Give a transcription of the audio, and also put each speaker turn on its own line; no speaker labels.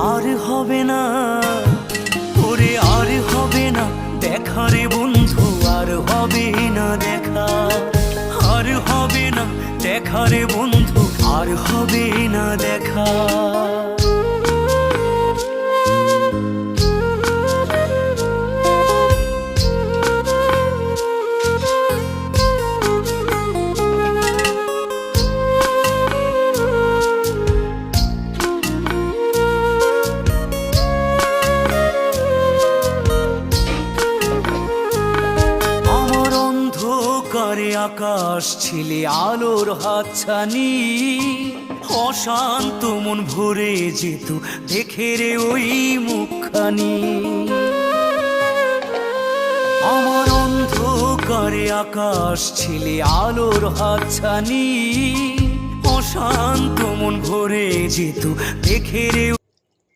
আর হবে না ওরে, আর হবে না দেখা রে বন্ধু, আর হবে না দেখা, আর হবে না দেখা রে বন্ধু, আর হবে না দেখা। করে আকাশ ছিলে আলোর হাতছানি, অশান্ত মন ভরে যেত দেখে রে ওই মুখখানি। আমার অন্ধকারে আকাশ ছিলে আলোর হাতছানি, অশান্ত মন ভরে যেত দেখে রে